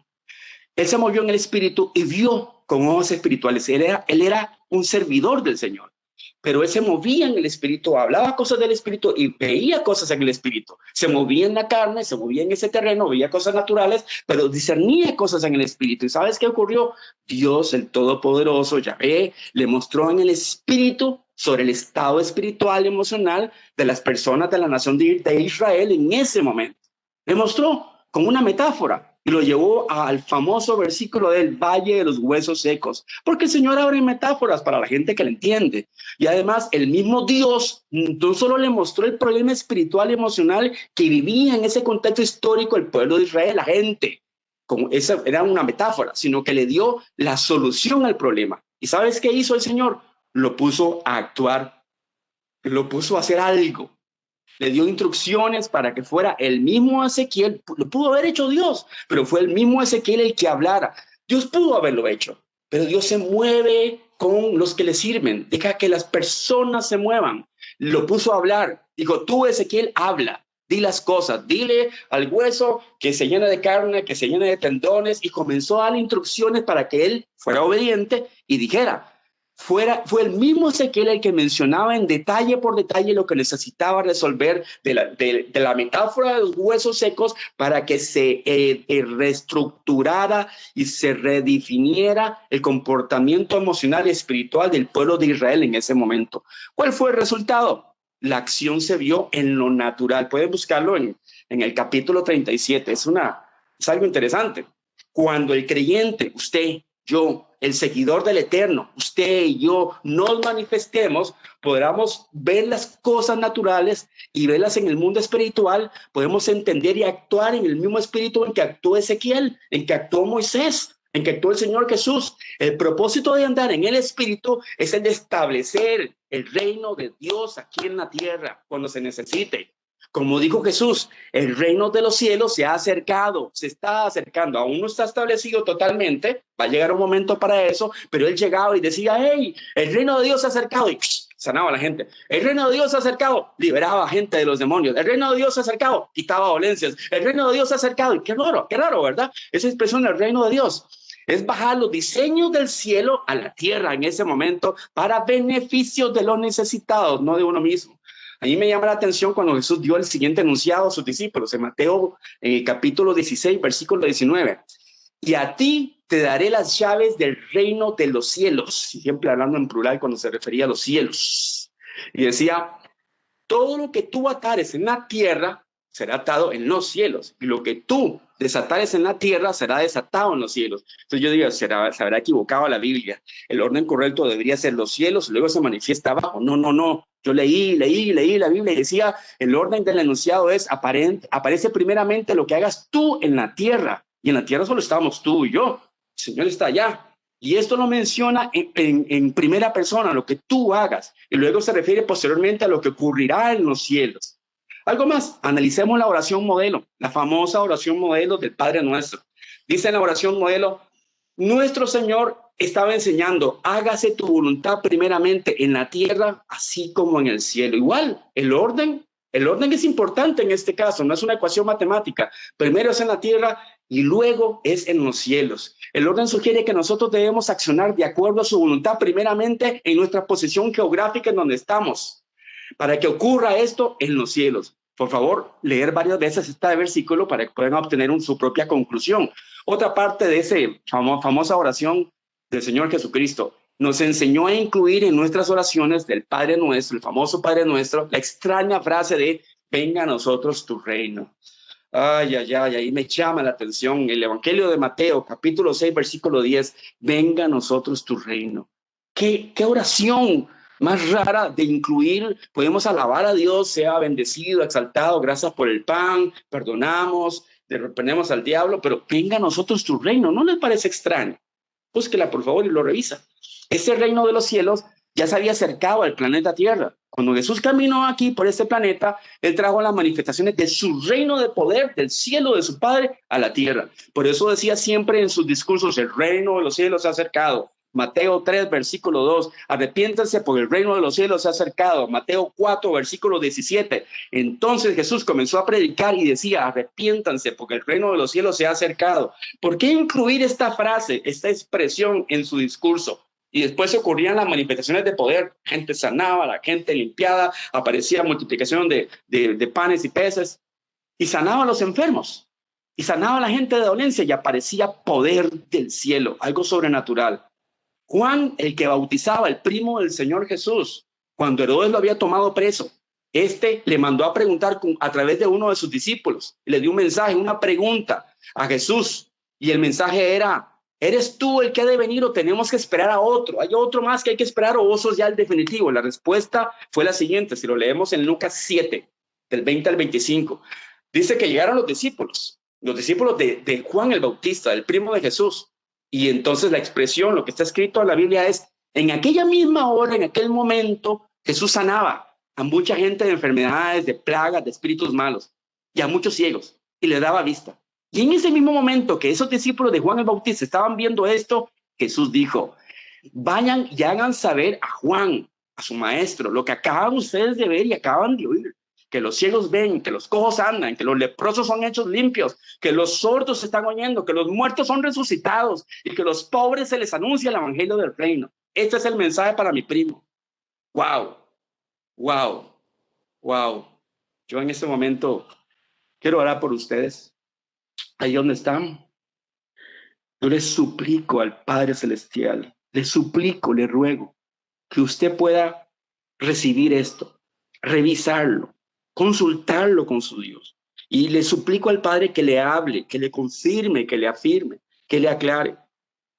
Él se movió en el Espíritu y vio con ojos espirituales. Él era un servidor del Señor, pero él se movía en el Espíritu, hablaba cosas del Espíritu y veía cosas en el Espíritu. Se movía en la carne, se movía en ese terreno, veía cosas naturales, pero discernía cosas en el Espíritu. ¿Y sabes qué ocurrió? Dios, el Todopoderoso, Yahvé, le mostró en el Espíritu sobre el estado espiritual y emocional de las personas de la nación de Israel en ese momento. Le mostró con una metáfora y lo llevó al famoso versículo del Valle de los Huesos Secos, porque el Señor abre metáforas para la gente que le entiende. Y además el mismo Dios no solo le mostró el problema espiritual y emocional que vivía en ese contexto histórico el pueblo de Israel, la gente, como esa era una metáfora, sino que le dio la solución al problema. ¿Y sabes qué hizo el Señor? Lo puso a actuar, lo puso a hacer algo. Le dio instrucciones para que fuera el mismo Ezequiel. Lo pudo haber hecho Dios, pero fue el mismo Ezequiel el que hablara. Dios pudo haberlo hecho, pero Dios se mueve con los que le sirven. Deja que las personas se muevan. Lo puso a hablar. Dijo, tú Ezequiel, habla. Di las cosas. Dile al hueso que se llena de carne, que se llena de tendones. Y comenzó a dar instrucciones para que él fuera obediente y dijera. Fue el mismo Ezequiel el que mencionaba en detalle por detalle lo que necesitaba resolver de la metáfora de los huesos secos para que se reestructurara y se redefiniera el comportamiento emocional y espiritual del pueblo de Israel en ese momento. ¿Cuál fue el resultado? La acción se vio en lo natural. Pueden buscarlo en el capítulo 37. Es algo interesante. Cuando el creyente, usted, yo, el seguidor del Eterno, usted y yo, nos manifestemos, podamos ver las cosas naturales y verlas en el mundo espiritual, podemos entender y actuar en el mismo espíritu en que actuó Ezequiel, en que actuó Moisés, en que actuó el Señor Jesús. El propósito de andar en el espíritu es el de establecer el reino de Dios aquí en la tierra cuando se necesite. Como dijo Jesús, el reino de los cielos se ha acercado, se está acercando, aún no está establecido totalmente, va a llegar un momento para eso, pero él llegaba y decía, hey, el reino de Dios se ha acercado, y sanaba a la gente. El reino de Dios se ha acercado, liberaba a gente de los demonios. El reino de Dios se ha acercado, quitaba dolencias. El reino de Dios se ha acercado, y qué raro, ¿verdad? Esa expresión del reino de Dios es bajar los diseños del cielo a la tierra en ese momento para beneficio de los necesitados, no de uno mismo. A mí me llama la atención cuando Jesús dio el siguiente enunciado a sus discípulos en Mateo, en el capítulo 16, versículo 19. Y a ti te daré las llaves del reino de los cielos. Siempre hablando en plural cuando se refería a los cielos. Y decía, todo lo que tú atares en la tierra será atado en los cielos. Y lo que tú desatares en la tierra será desatado en los cielos. Entonces yo digo, se habrá equivocado la Biblia. El orden correcto debería ser los cielos, luego se manifiesta abajo. No. Yo leí la Biblia y decía, el orden del enunciado es, aparece primeramente lo que hagas tú en la tierra. Y en la tierra solo estamos tú y yo. El Señor está allá. Y esto lo menciona en primera persona, lo que tú hagas. Y luego se refiere posteriormente a lo que ocurrirá en los cielos. Algo más, analicemos la oración modelo, la famosa oración modelo del Padre Nuestro. Dice en la oración modelo, nuestro Señor estaba enseñando, hágase tu voluntad primeramente en la tierra, así como en el cielo. Igual, el orden es importante en este caso, no es una ecuación matemática. Primero es en la tierra y luego es en los cielos. El orden sugiere que nosotros debemos accionar de acuerdo a su voluntad primeramente en nuestra posición geográfica en donde estamos, para que ocurra esto en los cielos. Por favor, leer varias veces este versículo para que puedan obtener su propia conclusión. Otra parte de esa famosa oración del Señor Jesucristo nos enseñó a incluir en nuestras oraciones del Padre Nuestro, el famoso Padre Nuestro, la extraña frase de venga a nosotros tu reino. Ahí me llama la atención el Evangelio de Mateo, capítulo 6, versículo 10, venga a nosotros tu reino. ¿Qué oración más rara de incluir? Podemos alabar a Dios, sea bendecido, exaltado, gracias por el pan, perdonamos, reprendemos al diablo, pero venga a nosotros tu reino. ¿No les parece extraño? Búsquela por favor y lo revisa. Ese reino de los cielos ya se había acercado al planeta Tierra. Cuando Jesús caminó aquí por este planeta, él trajo las manifestaciones de su reino de poder, del cielo de su Padre a la tierra. Por eso decía siempre en sus discursos, el reino de los cielos se ha acercado. Mateo 3, versículo 2, arrepiéntanse porque el reino de los cielos se ha acercado. Mateo 4, versículo 17. Entonces Jesús comenzó a predicar y decía, arrepiéntanse porque el reino de los cielos se ha acercado. ¿Por qué incluir esta frase, esta expresión en su discurso? Y después ocurrían las manifestaciones de poder, gente sanaba, la gente limpiada, aparecía multiplicación de panes y peces, y sanaba a los enfermos, y sanaba a la gente de dolencia, y aparecía poder del cielo, algo sobrenatural. Juan, el que bautizaba, el primo del Señor Jesús, cuando Herodes lo había tomado preso, le mandó a preguntar a través de uno de sus discípulos, y le dio un mensaje, una pregunta a Jesús, y el mensaje era, ¿eres tú el que ha de venir o tenemos que esperar a otro? ¿Hay otro más que hay que esperar o vos sos ya el definitivo? La respuesta fue la siguiente, si lo leemos en Lucas 7, del 20 al 25. Dice que llegaron los discípulos de Juan el Bautista, el primo de Jesús. Y entonces la expresión, lo que está escrito en la Biblia es, en aquella misma hora, en aquel momento, Jesús sanaba a mucha gente de enfermedades, de plagas, de espíritus malos, y a muchos ciegos, y les daba vista. Y en ese mismo momento que esos discípulos de Juan el Bautista estaban viendo esto, Jesús dijo, vayan y hagan saber a Juan, a su maestro, lo que acaban ustedes de ver y acaban de oír, que los ciegos ven, que los cojos andan, que los leprosos son hechos limpios, que los sordos se están oyendo, que los muertos son resucitados y que los pobres se les anuncia el evangelio del reino. Este es el mensaje para mi primo. Wow. Yo en este momento quiero orar por ustedes. Ahí donde están, yo les suplico al Padre Celestial, le suplico, le ruego que usted pueda recibir esto, revisarlo, consultarlo con su Dios. Y le suplico al Padre que le hable, que le confirme, que le afirme, que le aclare.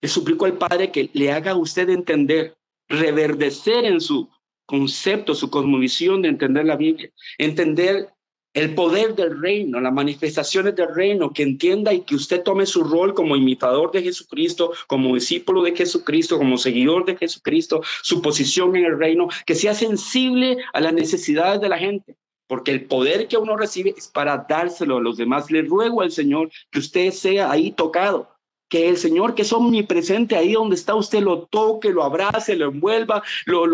Le suplico al Padre que le haga a usted entender, reverdecer en su concepto, su cosmovisión de entender la Biblia, entender el poder del reino, las manifestaciones del reino, que entienda y que usted tome su rol como imitador de Jesucristo, como discípulo de Jesucristo, como seguidor de Jesucristo, su posición en el reino, que sea sensible a las necesidades de la gente, porque el poder que uno recibe es para dárselo a los demás. Le ruego al Señor que usted sea ahí tocado, que el Señor, que es omnipresente, ahí donde está usted, lo toque, lo abrace, lo envuelva,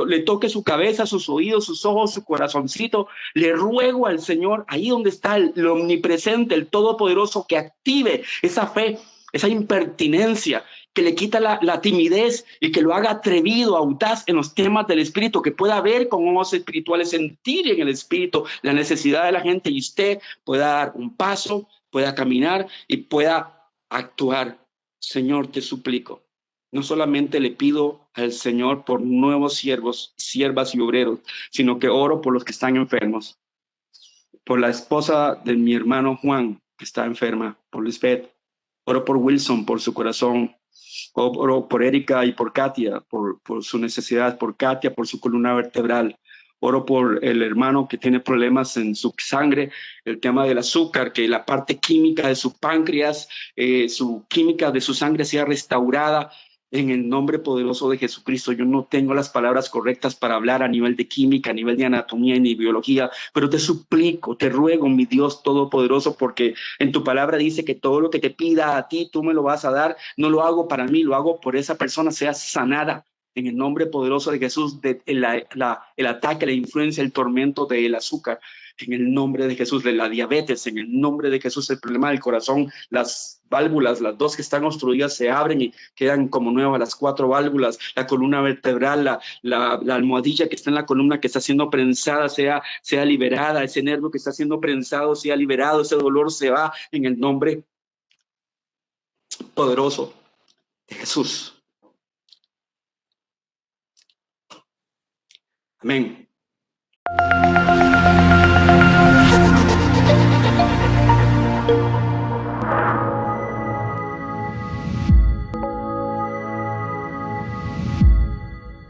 le toque su cabeza, sus oídos, sus ojos, su corazoncito. Le ruego al Señor, ahí donde está el omnipresente, el todopoderoso, que active esa fe, esa impertinencia, que le quita la timidez y que lo haga atrevido, audaz en los temas del espíritu, que pueda ver con ojos espirituales, sentir en el espíritu la necesidad de la gente, y usted pueda dar un paso, pueda caminar y pueda actuar. Señor, te suplico, no solamente le pido al Señor por nuevos siervos, siervas y obreros, sino que oro por los que están enfermos, por la esposa de mi hermano Juan, que está enferma, por Lisbeth. Oro por Wilson, por su corazón. Oro por Erika y por Katia, por su necesidad, por Katia, por su columna vertebral. Oro por el hermano que tiene problemas en su sangre, el tema del azúcar, que la parte química de su páncreas, su química de su sangre sea restaurada en el nombre poderoso de Jesucristo. Yo no tengo las palabras correctas para hablar a nivel de química, a nivel de anatomía ni biología, pero te suplico, te ruego, mi Dios todopoderoso, porque en tu palabra dice que todo lo que te pida a ti, tú me lo vas a dar. No lo hago para mí, lo hago por esa persona, sea sanada en el nombre poderoso de Jesús, el ataque, la influencia, el tormento del azúcar, en el nombre de Jesús, de la diabetes, en el nombre de Jesús, el problema del corazón, las válvulas, las dos que están obstruidas se abren y quedan como nuevas, las 4 válvulas, la columna vertebral, la almohadilla que está en la columna que está siendo prensada sea liberada, ese nervio que está siendo prensado sea liberado, ese dolor se va en el nombre poderoso de Jesús. Amén.